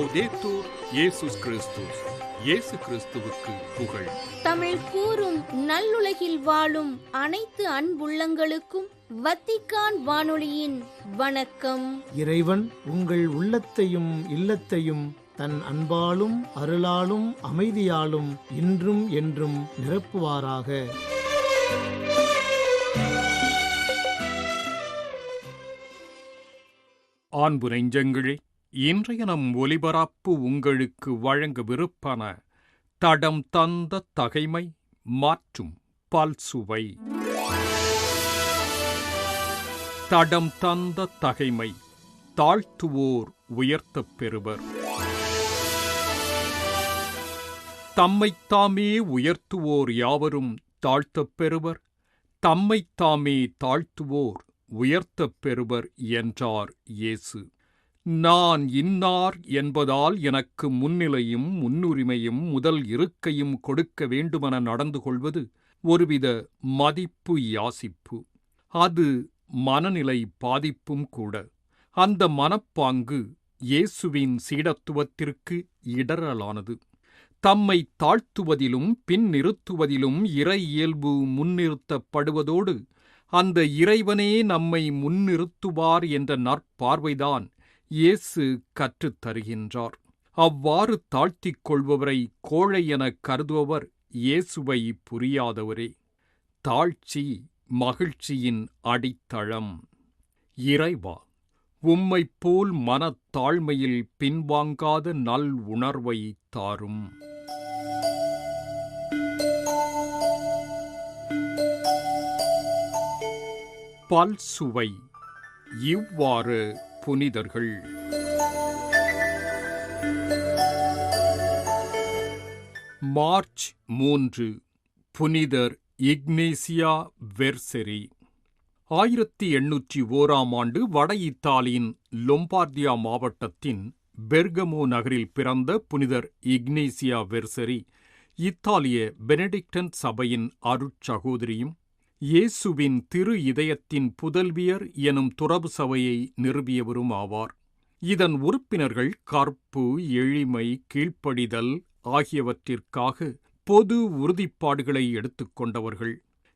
லௌதேத்தூர் இயேசுஸ் கிறிஸ்துஸ். இயேசு கிறிஸ்துவுக்கு புகழ். தமிழ் கூறும் நல்லுலகில் வாழும் அனைத்து அன்புள்ளங்களுக்கும் வத்திக்கான் வானொலியின் வணக்கம். இறைவன் உங்கள் உள்ளத்தையும் இல்லத்தையும் தன் அன்பாலும் அருளாலும் அமைதியாலும் இன்றும் என்றும் நிரப்புவாராக. அன்பு நெஞ்சங்களே, இன்றைய நம் ஒலிபரப்பு உங்களுக்கு வழங்கவிருப்பன தடம் தந்த தகைமை மற்றும் பல்சுவை. தடம் தந்த தகைமை, தாழ்த்துவோர் உயர்த்தப் பெறுவர். தம்மைத்தாமே உயர்த்துவோர் யாவரும் தாழ்த்தப் பெறுவர், தம்மைத்தாமே தாழ்த்துவோர் உயர்த்தப் பெறுவர் என்றார் இயேசு. நான் இன்னார் என்பதால் எனக்கு முன்னிலையும் முன்னுரிமையும் முதல் இருக்கையும் கொடுக்க வேண்டுமென நடந்து கொள்வது ஒருவித மதிப்பு யாசிப்பு. அது மனநிலை பாதிப்பும் கூட. அந்த மனப்பாங்கு இயேசுவின் சீடத்துவத்திற்கு இடரலானது. தம்மை தாழ்த்துவதிலும் பின்னிறுத்துவதிலும் இறை இயல்பு முன்னிறுத்தப்படுவதோடு அந்த இறைவனே நம்மை முன்னிறுத்துவார் என்ற நற்பார்வைதான் இயேசு கற்றுத் தருகின்றார். அவ்வாறு தாழ்த்திக் கொள்பவரை கோழை எனக் கருதுபவர் இயேசுவை புரியாதவரே. தாழ்ச்சி மகிழ்ச்சியின் அடித்தளம். இறைவா, உம்மைப் போல் மனத்தாழ்மையில் பின்வாங்காத நல் உணர்வை தாரும். பல்சுவை. இவ்வாறு புனிதர்கள் மார்ச் 3 புனிதர் இக்னேசியா வெர்செரி. 1801 வட இத்தாலியின் லொம்பார்டியா மாவட்டத்தின் பெர்கமோ நகரில் பிறந்த புனிதர் இக்னேசியா வெர்செரி இத்தாலிய பெனடிக்டன் சபையின் அருட்சகோதரியும் இயேசுவின் திரு இதயத்தின் புதல்வியர் எனும் துறவு சபையை நிறுவியவரும் ஆவார். இதன் உறுப்பினர்கள் கற்பு, எளிமை, கீழ்ப்படிதல் ஆகியவற்றிற்காக பொது உறுதிப்பாடுகளை எடுத்துக்கொண்டவர்கள்.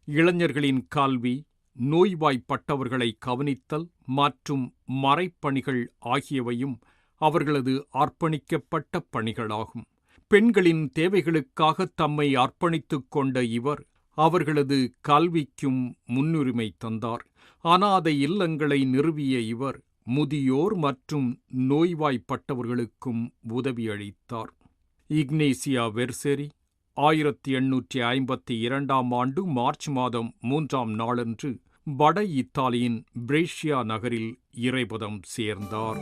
இளைஞர்களின் கல்வி, நோய்வாய்ப்பட்டவர்களை கவனித்தல் மற்றும் மறைப்பணிகள் ஆகியவையும் அவர்களது அர்ப்பணிக்கப்பட்ட பணிகளாகும். பெண்களின் தேவைகளுக்காக தம்மை அர்ப்பணித்துக் கொண்ட இவர் அவர்களது கல்விக்கும் முன்னுரிமை தந்தார். அனாதை இல்லங்களை நிறுவிய இவர் முதியோர் மற்றும் நோய்வாய்ப்பட்டவர்களுக்கும் உதவியளித்தார். இக்னேசியா வெர்செரி 1852 மார்ச் மாதம் 3ஆம் நாளன்று வட இத்தாலியின் பிரேஷியா நகரில் இறைபதம் சேர்ந்தார்.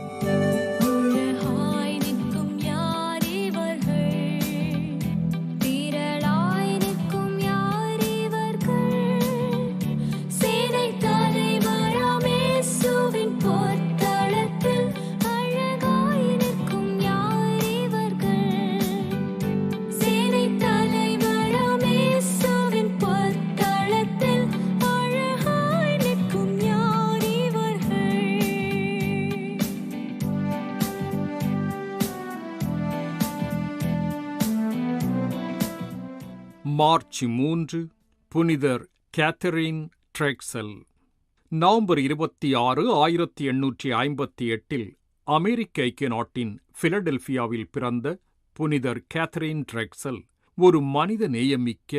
மார்ச் 3 புனிதர் கேத்தரின் ட்ரெக்சல். நவம்பர் 26, 1858 அமெரிக்க ஐக்கிய நாட்டின் பிலடெல்பியாவில் பிறந்த புனிதர் கேத்தரின் ட்ரெக்சல் ஒரு மனித நேயமிக்க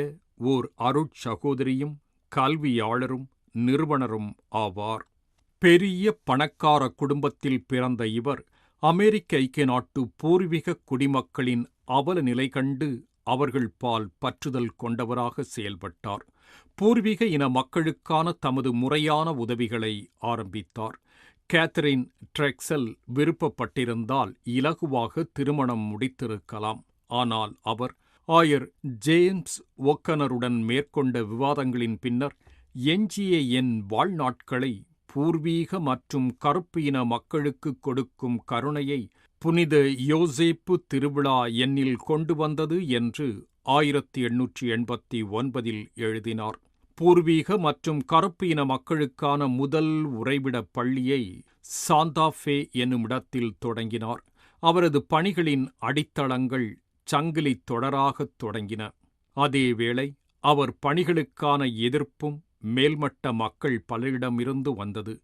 ஓர் அருட்சகோதரியும் கல்வியாளரும் நிறுவனரும் ஆவார். பெரிய பணக்கார குடும்பத்தில் பிறந்த இவர் அமெரிக்க ஐக்கிய நாட்டு பூர்வீக குடிமக்களின் அவல நிலை கண்டு அவர்கள் பால் பற்றுதல் கொண்டவராக செயல்பட்டார். பூர்வீக இன மக்களுக்கான தமது முறையான உதவிகளை ஆரம்பித்தார். கேத்தரின் ட்ரெக்சல் விருப்பப்பட்டிருந்தால் இலகுவாக திருமணம் முடித்திருக்கலாம். ஆனால் அவர் ஆயர் ஜேம்ஸ் ஒக்கனருடன் மேற்கொண்ட விவாதங்களின் பின்னர் எஞ்சிய என் வாழ்நாட்களை பூர்வீக மற்றும் கருப்பு இன மக்களுக்கு கொடுக்கும் கருணையை புனித யோசேப்பு திருவிழா என்னில் கொண்டு வந்தது என்று 1889 எழுதினார். பூர்வீக மற்றும் கருப்பு இன மக்களுக்கான முதல் உறைவிடப் பள்ளியை சாந்தாஃபே என்னுமிடத்தில் தொடங்கினார். அவரது பணிகளின் அடித்தளங்கள் சங்கிலி தொடராகத் தொடங்கின. அதேவேளை அவர் பணிகளுக்கான எதிர்ப்பும் மேல்மட்ட மக்கள் பலரிடமிருந்து வந்தது.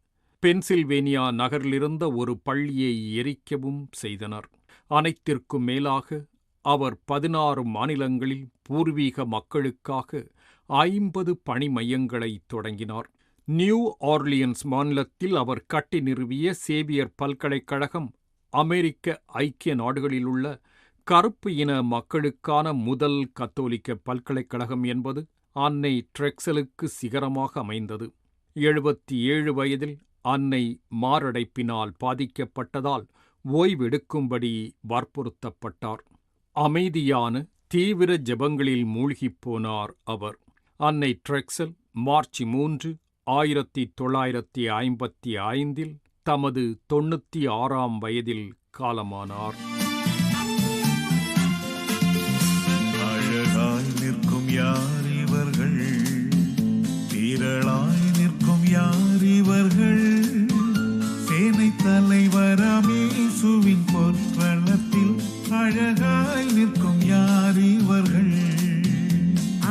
பென்சில்வேனியா நகரிலிருந்த ஒரு பள்ளியை எரிக்கவும் செய்தனர். அனைத்திற்கும் மேலாக அவர் 16 மாநிலங்களில் பூர்வீக மக்களுக்காக 50 பணி மையங்களை தொடங்கினார். நியூ ஆர்லியன்ஸ் மாநிலத்தில் அவர் கட்டி நிறுவிய சேவியர் பல்கலைக்கழகம் அமெரிக்க ஐக்கிய நாடுகளிலுள்ள கருப்பு இன மக்களுக்கான முதல் கத்தோலிக்க பல்கலைக்கழகம் என்பது அன்னை ட்ரெக்சலுக்கு சிகரமாக அமைந்தது. 77 வயதில் அன்னை மாரடைப்பினால் பாதிக்கப்பட்டதால் ஓய்வெடுக்கும்படி வற்புறுத்தப்பட்டார். அமைதியான தீவிர ஜெபங்களில் மூழ்கிப் போனார் அவர். அன்னை ட்ரெக்சல் மார்ச் 3, 1955 தமது 96ஆம் வயதில் காலமானார். அழகாய் நிற்கும் யார் இவர்கள், திரளாய் நிற்கும் யார் இவர்கள், சேனை தலைவராம் இயேசுவின் பொற்களத்தில் அழகாய் நிற்கும் யார் இவர்கள்,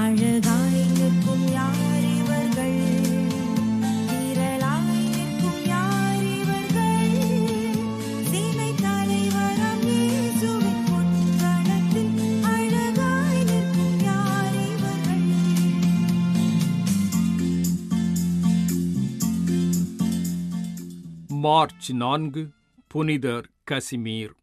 அழகாய் நிற்கும் யார் இவர்கள், திரளாய் நிற்கும் யார் இவர்கள், சேனை தலைவராம் இயேசுவின் பொற்களத்தில் அழகாய் நிற்கும் யார் இவர்கள். மார்ச் 4 புனிதர் கசிமீர்.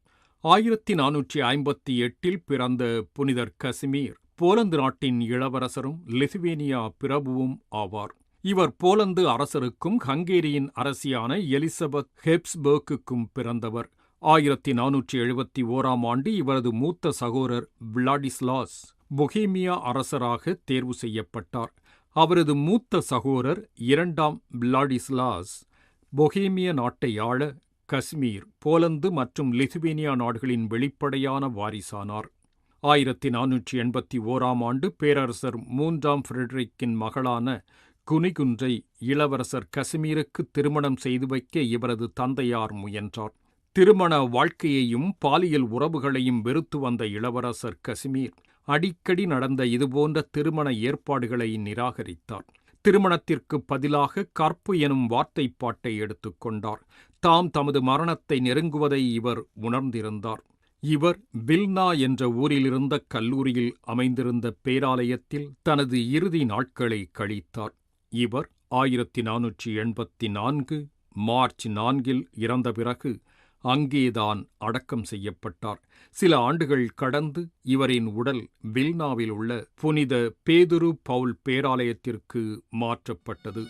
1458 பிறந்த புனிதர் கசிமீர் போலந்து நாட்டின் இளவரசரும் லிதுவேனியா பிரபுவும் ஆவார். இவர் போலந்து அரசருக்கும் ஹங்கேரியின் அரசியான எலிசபெத் ஹெப்ஸ்பர்க்குக்கும் பிறந்தவர். 1471ஆம் ஆண்டு இவரது மூத்த சகோதரர் விளாடிஸ்லாஸ் பொஹேமியா அரசராக தேர்வு செய்யப்பட்டார். அவரது மூத்த சகோதரர் 2ஆம் விளாடிஸ்லாஸ் பொஹேமிய நாட்டை ஆள கஸ்மீர், போலந்து மற்றும் லிதுவேனியா நாடுகளின் வெளிப்படையான வாரிசானார். 1481ஆம் ஆண்டு பேரரசர் 3ஆம் ஃபிரெடரிக்கின் மகளான குனிகுன்றை இளவரசர் கசிமீருக்கு திருமணம் செய்து வைக்க இவரது தந்தையார் முயன்றார். திருமண வாழ்க்கையையும் பாலியல் உறவுகளையும் வெறுத்து வந்த இளவரசர் கசிமீர் அடிக்கடி நடந்த இதுபோன்ற திருமண ஏற்பாடுகளை நிராகரித்தார். திருமணத்திற்கு பதிலாக கற்பு எனும் வார்த்தைப்பாட்டை எடுத்துக்கொண்டார். தாம் தமது மரணத்தை நெருங்குவதை இவர் உணர்ந்திருந்தார். இவர் வில்னா என்ற ஊரிலிருந்த கல்லூரியில் அமைந்திருந்த பேராலயத்தில் தனது இறுதி நாட்களை கழித்தார். இவர் 1484 மார்ச் 4 இறந்த பிறகு அங்கேதான் அடக்கம் செய்யப்பட்டார். சில ஆண்டுகள் கடந்து இவரின் உடல் வில்னாவில் உள்ள புனித பேதுரு பவுல் பேராலயத்திற்கு மாற்றப்பட்டது.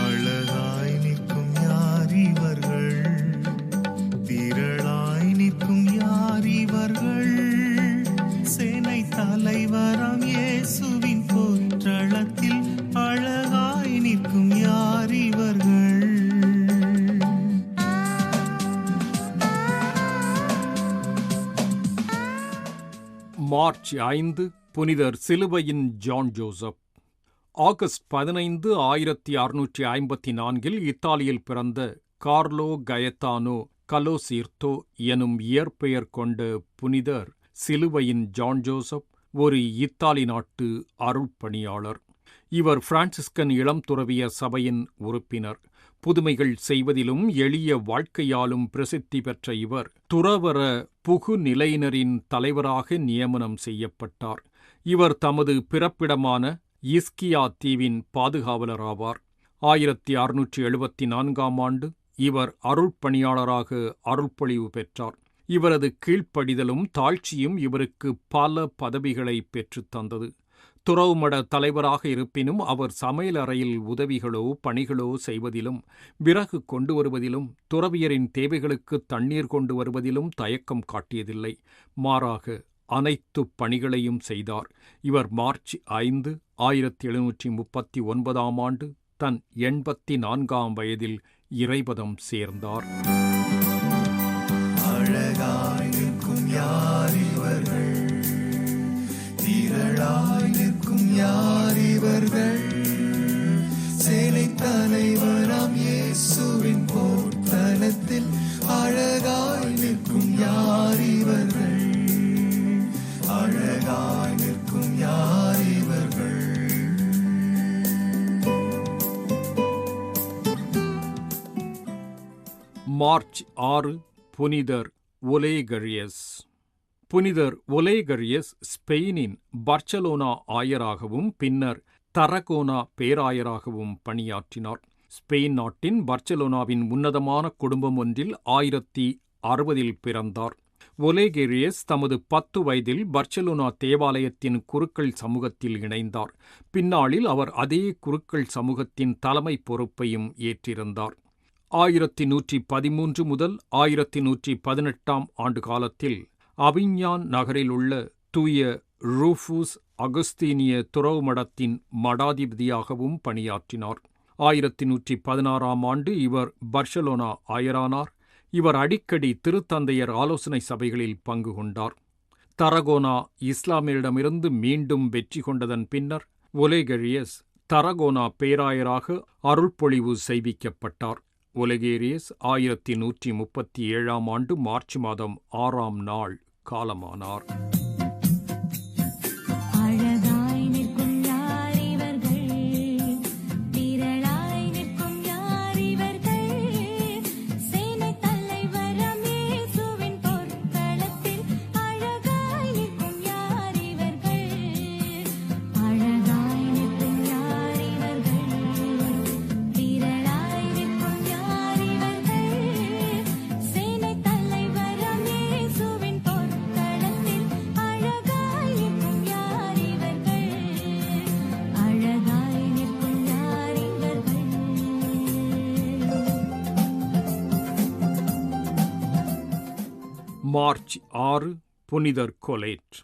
அழகாய் நிற்கும் யார் இவர்கள், திரளாய் நிற்கும் யார் இவர்கள், சேனை தலைவராம் இயேசுவின் பொற்றளத்தில் அழகாய் நிற்கும் யார் இவர்கள். மார்ச் 5 புனிதர் சிலுவையின் ஜான் ஜோசப். ஆகஸ்ட் 15, 1654 இத்தாலியில் பிறந்த கார்லோ கயத்தானோ கலோசீர்த்தோ எனும் இயற்பெயர் கொண்ட புனிதர் சிலுவையின் ஜான் ஜோசப் ஒரு இத்தாலி நாட்டு அருள்பணியாளர். இவர் பிரான்சிஸ்கன் இளம் துறவியர் சபையின் உறுப்பினர். புதுமைகள் செய்வதிலும் எளிய வாழ்க்கையாலும் பிரசித்தி பெற்ற இவர் துறவற புகுநிலையினரின் தலைவராக நியமனம் செய்யப்பட்டார். இவர் தமது பிறப்பிடமான இஸ்கியா தீவின் பாதுகாவலராவார். 1674ஆம் ஆண்டு இவர் அருள்பணியாளராக அருள்பொழிவு பெற்றார். இவரது கீழ்ப்படிதலும் தாழ்ச்சியும் இவருக்கு பல பதவிகளை பெற்றுத் தந்தது. துறவுமட தலைவராக இருப்பினும் அவர் சமையலறையில் உதவிகளோ பணிகளோ செய்வதிலும், விறகு கொண்டு வருவதிலும், துறவியரின் தேவைகளுக்கு தண்ணீர் கொண்டு வருவதிலும் தயக்கம் காட்டியதில்லை. மாறாக அனைத்து பணிகளையும் செய்தார். இவர் மார்ச் 5, 1739ஆம் ஆண்டு தன் 84ஆம் வயதில் இறைபதம் சேர்ந்தார். அழகாய் நிற்கும் யார் இவர்கள், திரளாய் நிற்கும் யார் இவர்கள், சேனை தலைவராம் இயேசுவின் போர்த்தலத்தில் அழகாய் மார்ச் 6 புனிதர் ஒலேகரியஸ். புனிதர் ஒலேகரியஸ் ஸ்பெயினின் பர்ச்சலோனா ஆயராகவும் பின்னர் தரகோனா பேராயராகவும் பணியாற்றினார். ஸ்பெயின் நாட்டின் பர்ச்சலோனாவின் உன்னதமான குடும்பம் ஒன்றில் 1060 பிறந்தார். ஒலேகரியஸ் தமது 10 வயதில் பர்ச்சலோனா தேவாலயத்தின் குருக்கள் சமூகத்தில் இணைந்தார். பின்னாளில் அவர் அதே குருக்கள் சமூகத்தின் தலைமை பொறுப்பையும் ஏற்றிருந்தார். 1113 முதல் 1118 ஆண்டு காலத்தில் அவிஞ்ஞான் நகரிலுள்ள தூய ரூஃபூஸ் அகஸ்தீனிய துறவு மடத்தின் மடாதிபதியாகவும் பணியாற்றினார். 1116 ஆண்டு இவர் பர்ச்சலோனா ஆயரானார். இவர் அடிக்கடி திருத்தந்தையர் ஆலோசனை சபைகளில் பங்கு கொண்டார். தரகோனா இஸ்லாமியரிடமிருந்து மீண்டும் வெற்றி கொண்டதன் பின்னர் ஒலேகரியஸ் தரகோனா பேராயராக அருள்பொழிவு செய்விக்கப்பட்டார். ஒலேகரியஸ் 1137 ஆண்டு மார்ச் மாதம் 6 நாள் காலமானார். அழகாய் நிற்கும் யார் இவர்கள், திரளாய் நிற்கும் யார் இவர்கள், சேனைத் தலைவராம் இயேசுவின் பொற்களத்தில் அழகாய் நிற்கும் யார் இவர்கள், அழகாய் நிற்கும் யார் இவர்கள், திரளாய் நிற்கும் யார் இவர்கள், சேனைத் தலைவராம் இயேசுவின் பொற்களத்தில் அழகாய் நிற்கும் யார் இவர்கள், அழகாய் நிற்கும் யார் இவர்கள். மார்ச் 6 புனிதர் கொலேட்.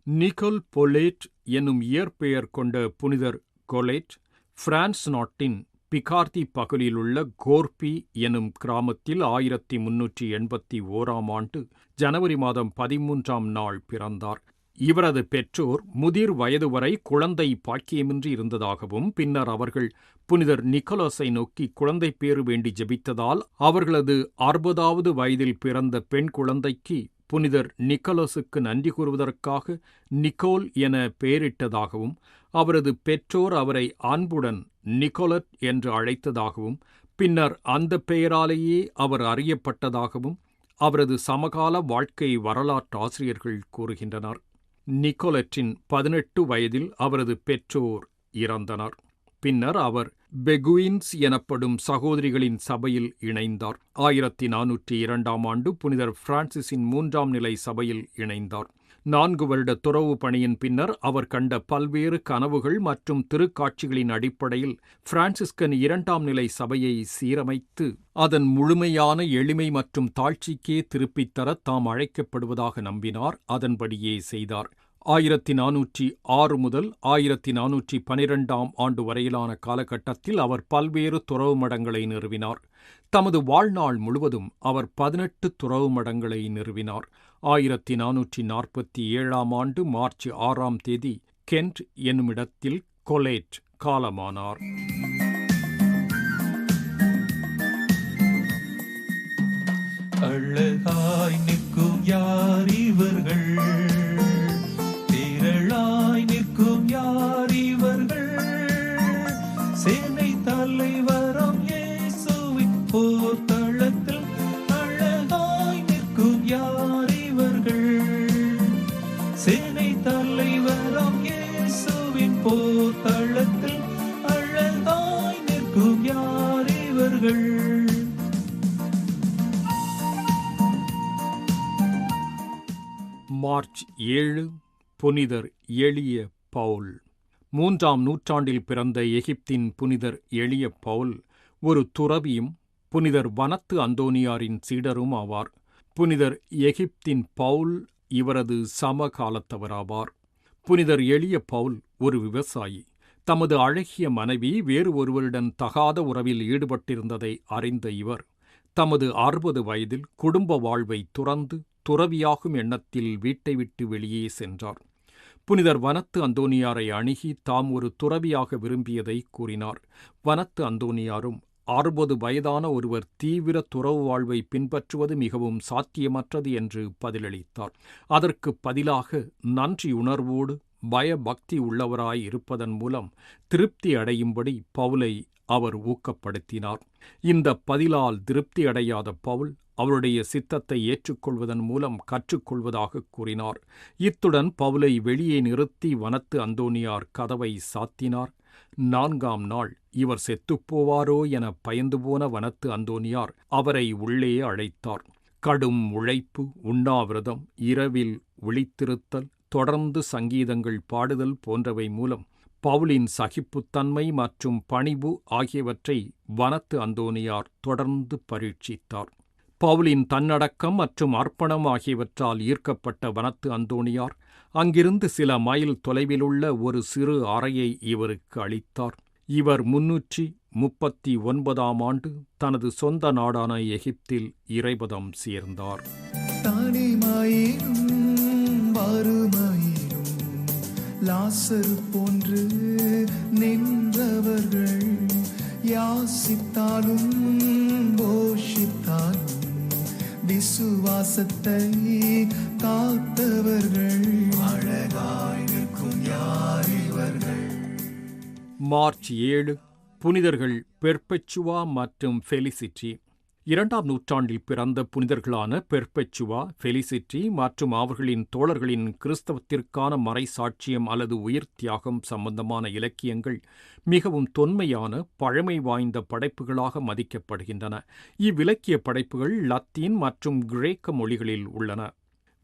நிக்கோல் பொலேட் என்னும் இயற்பெயர் கொண்ட புனிதர் கொலேட் பிரான்ஸ் நாட்டின் பிகார்தி பகுதியிலுள்ள கோர்பி எனும் கிராமத்தில் 1381 ஆண்டு ஜனவரி மாதம் 13 நாள் பிறந்தார். இவரது பெற்றோர் முதிர் வயது வரை குழந்தை பாக்கியமின்றி இருந்ததாகவும் பின்னர் அவர்கள் புனிதர் நிக்கோலஸை நோக்கி குழந்தை பேறு வேண்டி ஜெபித்ததால் அவர்களது 60வது வயதில் பிறந்த பெண் குழந்தைக்கு புனிதர் நிக்கோலஸுக்கு நன்றி கூறுவதற்காக நிக்கோல் என பெயரிட்டதாகவும் அவரது பெற்றோர் அவரை அன்புடன் நிக்கோலட் என்று அழைத்ததாகவும் பின்னர் அந்த பெயராலேயே அவர் அறியப்பட்டதாகவும் அவரது சமகால வாழ்க்கை வரலாற்றாசிரியர்கள் கூறுகின்றனர். நிக்கோலட்டின் 18 வயதில் அவரது பெற்றோர் இறந்தனர். பின்னர் அவர் பெகுயின்ஸ் எனப்படும் சகோதரிகளின் சபையில் இணைந்தார். 1402 ஆண்டு புனிதர் பிரான்சிஸின் 3ஆம் நிலை சபையில் இணைந்தார். 4 வருட துறவு பணியின் பின்னர் அவர் கண்ட பல்வேறு கனவுகள் மற்றும் திருக்காட்சிகளின் அடிப்படையில் பிரான்சிஸ்கன் 2ஆம் நிலை சபையை சீரமைத்து அதன் முழுமையான எளிமை மற்றும் தாழ்ச்சிக்கே திருப்பித்தர தாம் அழைக்கப்படுவதாக நம்பினார். அதன்படியே செய்தார். 1406 முதல் 1412 ஆண்டு வரையிலான காலகட்டத்தில் அவர் பல்வேறு துறவு மடங்களை நிறுவினார். தமது வாழ்நாள் முழுவதும் அவர் 18 துறவு மடங்களை நிறுவினார். 1447 ஆண்டு மார்ச் 6 தேதி கென்ட் என்னுமிடத்தில் கொலேட் காலமானார். அழகாய் நிற்கும் யார் இவர்கள், திரளாய் நிற்கும் யார் இவர்கள், சேனை தலைவராம் இயேசுவின் போர்த்தளத்தில் அழகாய் நிற்கும் யார் இவர்கள், சேனை தலைவராம் இயேசுவின் போர்த்தளத்தில் அழகாய் நிற்கும் யார் இவர்கள். மார்ச் 7 புனிதர் எளிய பவுல். 3ஆம் நூற்றாண்டில் பிறந்த எகிப்தின் புனிதர் எளிய பவுல் ஒரு துறவியும் புனிதர் வனத்து அந்தோனியாரின் சீடரும் ஆவார். புனிதர் எகிப்தின் பவுல் இவரது சமகாலத்தவராவார். புனிதர் எளிய பவுல் ஒரு விவசாயி. தமது அழகிய மனைவி வேறு ஒருவருடன் தகாத உறவில் ஈடுபட்டிருந்ததை அறிந்த இவர் தமது 60 வயதில் குடும்ப வாழ்வை துறந்து துறவியாகும் எண்ணத்தில் வீட்டை விட்டு வெளியே சென்றார். புனிதர் வனத்து அந்தோனியாரை அணுகி தாம் ஒரு துறவியாக விரும்பியதை கூறினார். வனத்து அந்தோனியாரும் 60 வயதான ஒருவர் தீவிர துறவு வாழ்வை பின்பற்றுவது மிகவும் சாத்தியமற்றது என்று பதிலளித்தார். அதற்கு பதிலாக நன்றியுணர்வோடு பயபக்தி உள்ளவராய் இருப்பதன் மூலம் திருப்தி அடையும்படி பவுலை அவர் ஊக்கப்படுத்தினார். இந்த பதிலால் திருப்தி அடையாத பவுல் அவருடைய சித்தத்தை ஏற்றுக்கொள்வதன் மூலம் கற்றுக்கொள்வதாக கூறினார். இத்துடன் பவுலை வெளியே நிறுத்தி வனத்து அந்தோனியார் கதவை சாத்தினார். 4ஆம் நாள் இவர் செத்துப்போவாரோ என பயந்து போன வனத்து அந்தோனியார் அவரை உள்ளே அழைத்தார். கடும் உழைப்பு, உண்ணாவிரதம், இரவில் விழித்திருத்தல், தொடர்ந்து சங்கீதங்கள் பாடுதல் போன்றவை மூலம் பவுலின் சகிப்புத்தன்மை மற்றும் பணிவு ஆகியவற்றை வனத்து அந்தோனியார் தொடர்ந்து பரீட்சித்தார். பவுலின் தன்னடக்கம் மற்றும் அர்ப்பணம் ஆகியவற்றால் ஈர்க்கப்பட்ட வனத்து அந்தோனியார் அங்கிருந்து சில மைல் தொலைவிலுள்ள ஒரு சிறு அறையை இவருக்கு அளித்தார். இவர் 339ஆம் ஆண்டு தனது சொந்த நாடான எகிப்தில் இறைபதம் சேர்ந்தார். தனிமாயிரும் வறுமையிலும் லாசரு போன்று நின்றவர்கள், யாசித்தாலும் போஷித்தாலும் விசுவாசத்தை காத்தவர்கள், அழகாய் நிற்கும் யார் இவர்கள். மார்ச் 7 புனிதர்கள் பெர்பெச்சுவா மற்றும் ஃபெலிசிட்டி. 2ஆம் நூற்றாண்டில் பிறந்த புனிதர்களான பெர்பெச்சுவா, ஃபெலிசிட்டி மற்றும் அவர்களின் தோழர்களின் கிறிஸ்தவத்திற்கான மறைசாட்சியம் அல்லது உயிர் தியாகம் சம்பந்தமான இலக்கியங்கள் மிகவும் தொன்மையான பழமை வாய்ந்த படைப்புகளாக மதிக்கப்படுகின்றன. இவ்விலக்கிய படைப்புகள் லத்தீன் மற்றும் கிரேக்க மொழிகளில் உள்ளன.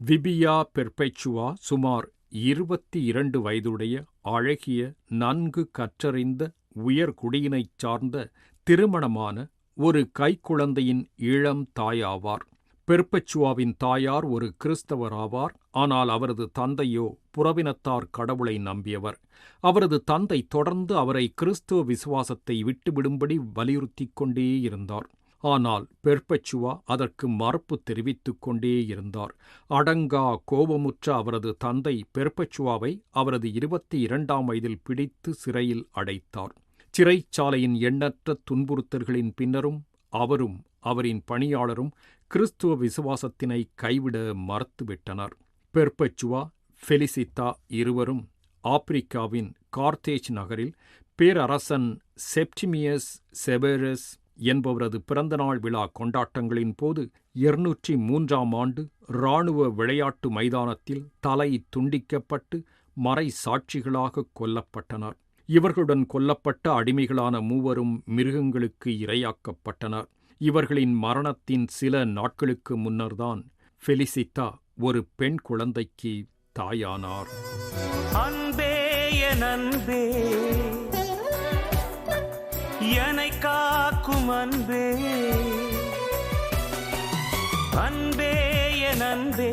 விபியா பெர்பெச்சுவா சுமார் 22 வயதுடைய அழகிய, நன்கு கற்றறிந்த, உயர் குடியினைச் சார்ந்த, திருமணமான ஒரு கைக்குழந்தையின் இளம் தாயாவார். பெர்பெச்சுவாவின் தாயார் ஒரு கிறிஸ்தவராவார். ஆனால் அவரது தந்தையோ புறவினத்தார் கடவுளை நம்பியவர். அவரது தந்தை தொடர்ந்து அவரை கிறிஸ்துவ விசுவாசத்தை விட்டுவிடும்படி வலியுறுத்திக் கொண்டே இருந்தார். ஆனால் பெர்பெச்சுவா அதற்கு மறுப்பு தெரிவித்துக் கொண்டே இருந்தார். அடங்கா கோபமுற்ற அவரது தந்தை பெர்பெச்சுவாவை அவரது 22ஆம் வயதில் பிடித்து சிறையில் அடைத்தார். சிறைச்சாலையின் எண்ணற்ற துன்புறுத்தல்களின் பின்னரும் அவரும் அவரின் பணியாளரும் கிறிஸ்துவ விசுவாசத்தினை கைவிட மறுத்துவிட்டனர். பெர்பெச்சுவா, ஃபெலிசித்தா இருவரும் ஆப்பிரிக்காவின் கார்த்தேஜ் நகரில் பேரரசன் செப்டிமியஸ் செவேரஸ் என்பவரது பிறந்தநாள் விழா கொண்டாட்டங்களின் போது 203ஆம் ஆண்டு இராணுவ விளையாட்டு மைதானத்தில் தலை துண்டிக்கப்பட்டு மறை சாட்சிகளாக கொல்லப்பட்டனர். இவர்களுடன் கொல்லப்பட்ட அடிமைகளான 3 மிருகங்களுக்கு இரையாக்கப்பட்டனர். இவர்களின் மரணத்தின் சில நாட்களுக்கு முன்னர்தான் ஃபெலிசித்தா ஒரு பெண் குழந்தைக்கு தாயானார். அன்பே என் அன்பே, என்னை காக்கும் அன்பே, அன்பே என் அன்பே,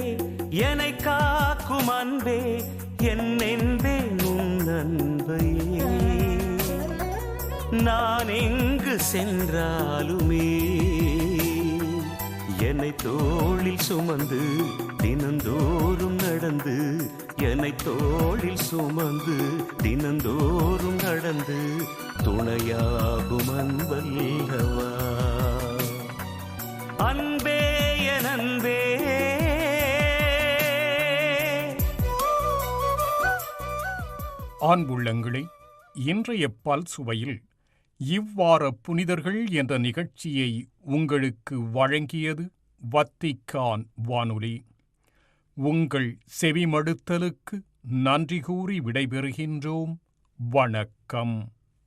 என்னை காக்கும் அன்பே, என்னென்பேன் உன் அன்பையே. நான் எங்கு சென்றாலுமே என்னை தோளில் சுமந்து தினந்தோறும் நடந்து, என்னை தோளில் சுமந்து தினந்தோறும் நடந்து துணையாகும் அன்பல்லவா. அன்பே என் அன்பே. ஆண்புள்ளங்களே, இன்றைய பல்சுவையில் இவ்வார புனிதர்கள் என்ற நிகழ்ச்சியை உங்களுக்கு வழங்கியது வத்திக்கான் வானொலி. உங்கள் செவிமடுத்தலுக்கு நன்றி கூறி விடைபெறுகின்றோம். வணக்கம்.